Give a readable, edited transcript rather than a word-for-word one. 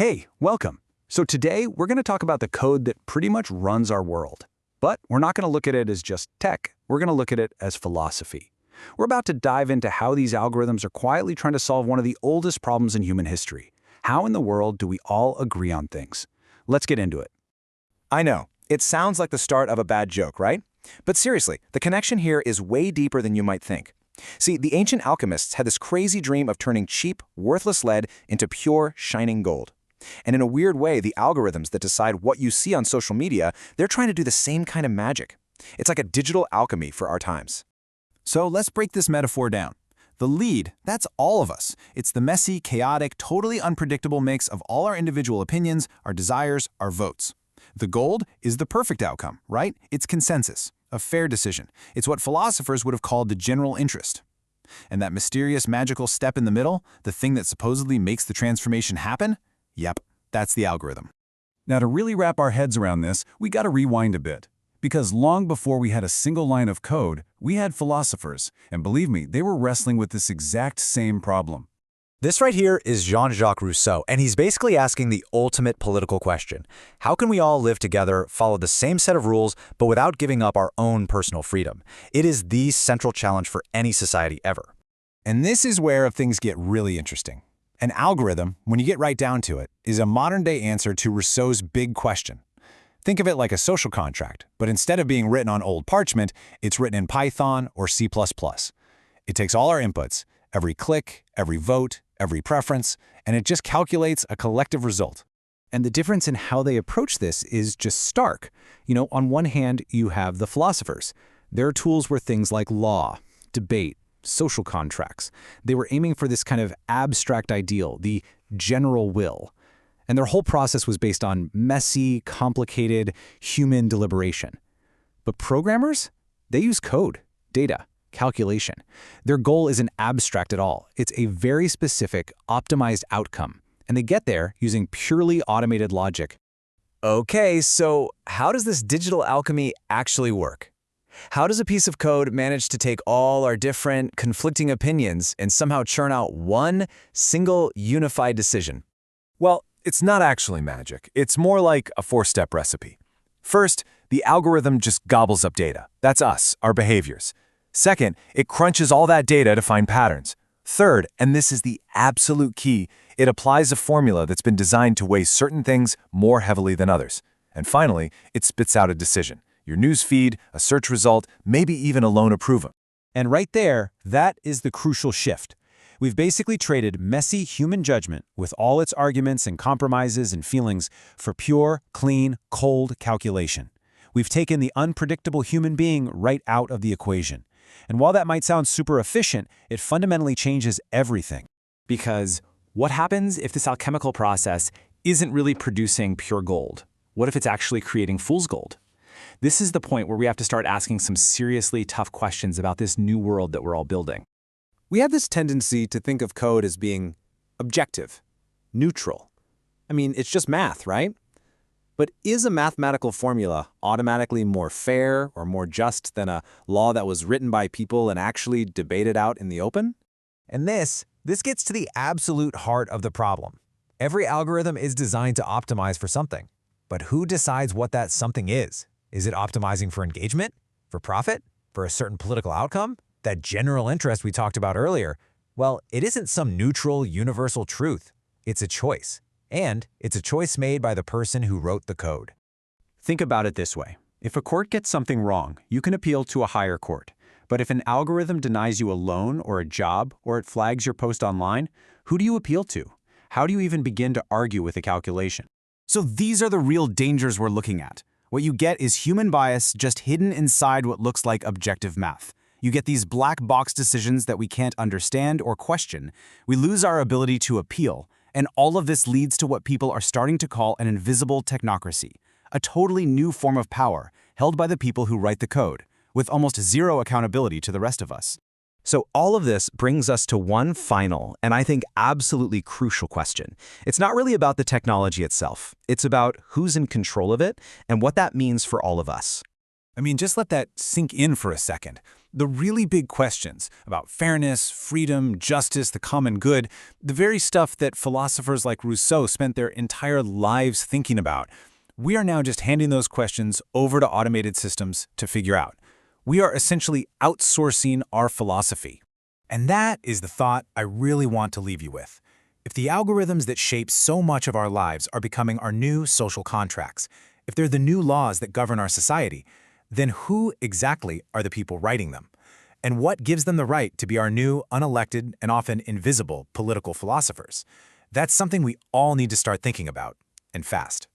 Hey, welcome. So today we're going to talk about the code that pretty much runs our world. But we're not going to look at it as just tech. We're going to look at it as philosophy. We're about to dive into how these algorithms are quietly trying to solve one of the oldest problems in human history. How in the world do we all agree on things? Let's get into it. I know, it sounds like the start of a bad joke, right? But seriously, the connection here is way deeper than you might think. See, the ancient alchemists had this crazy dream of turning cheap, worthless lead into pure, shining gold. And in a weird way, the algorithms that decide what you see on social media, they're trying to do the same kind of magic. It's like a digital alchemy for our times. So let's break this metaphor down. The lead, that's all of us. It's the messy, chaotic, totally unpredictable mix of all our individual opinions, our desires, our votes. The gold is the perfect outcome, right? It's consensus, a fair decision. It's what philosophers would have called the general interest. And that mysterious, magical step in the middle, the thing that supposedly makes the transformation happen? Yep, that's the algorithm. Now, to really wrap our heads around this, we got to rewind a bit. Because long before we had a single line of code, we had philosophers. And believe me, they were wrestling with this exact same problem. This right here is Jean-Jacques Rousseau, and he's basically asking the ultimate political question. How can we all live together, follow the same set of rules, but without giving up our own personal freedom? It is the central challenge for any society ever. And this is where things get really interesting. An algorithm, when you get right down to it, is a modern-day answer to Rousseau's big question. Think of it like a social contract, but instead of being written on old parchment, it's written in Python or C++. It takes all our inputs, every click, every vote, every preference, and it just calculates a collective result. And the difference in how they approach this is just stark. On one hand, you have the philosophers. Their tools were things like law, debate, social contracts. They were aiming for this kind of abstract ideal, the general will. And their whole process was based on messy, complicated, human deliberation. But programmers, they use code, data, calculation. Their goal isn't abstract at all. It's a very specific, optimized outcome. And they get there using purely automated logic. Okay, so how does this digital alchemy actually work? How does a piece of code manage to take all our different, conflicting opinions and somehow churn out one single, unified decision? Well, it's not actually magic. It's more like a four-step recipe. First, the algorithm just gobbles up data. That's us, our behaviors. Second, it crunches all that data to find patterns. Third, and this is the absolute key, it applies a formula that's been designed to weigh certain things more heavily than others. And finally, it spits out a decision. Your news feed, a search result, maybe even a lone approval. And right there, that is the crucial shift. We've basically traded messy human judgment with all its arguments and compromises and feelings for pure, clean, cold calculation. We've taken the unpredictable human being right out of the equation. And while that might sound super efficient, it fundamentally changes everything. Because what happens if this alchemical process isn't really producing pure gold? What if it's actually creating fool's gold? This is the point where we have to start asking some seriously tough questions about this new world that we're all building. We have this tendency to think of code as being objective, neutral. I mean, it's just math, right? But is a mathematical formula automatically more fair or more just than a law that was written by people and actually debated out in the open? And this gets to the absolute heart of the problem. Every algorithm is designed to optimize for something. But who decides what that something is? Is it optimizing for engagement? For profit? For a certain political outcome? That general interest we talked about earlier? Well, it isn't some neutral, universal truth. It's a choice. And it's a choice made by the person who wrote the code. Think about it this way. If a court gets something wrong, you can appeal to a higher court. But if an algorithm denies you a loan or a job, or it flags your post online, who do you appeal to? How do you even begin to argue with a calculation? So these are the real dangers we're looking at. What you get is human bias just hidden inside what looks like objective math. You get these black box decisions that we can't understand or question. We lose our ability to appeal. And all of this leads to what people are starting to call an invisible technocracy, a totally new form of power held by the people who write the code, with almost zero accountability to the rest of us. So all of this brings us to one final, and I think absolutely crucial question. It's not really about the technology itself. It's about who's in control of it and what that means for all of us. I mean, just let that sink in for a second. The really big questions about fairness, freedom, justice, the common good, the very stuff that philosophers like Rousseau spent their entire lives thinking about, we are now just handing those questions over to automated systems to figure out. We are essentially outsourcing our philosophy. And that is the thought I really want to leave you with. If the algorithms that shape so much of our lives are becoming our new social contracts, if they're the new laws that govern our society, then who exactly are the people writing them? And what gives them the right to be our new, unelected, and often invisible political philosophers? That's something we all need to start thinking about, and fast.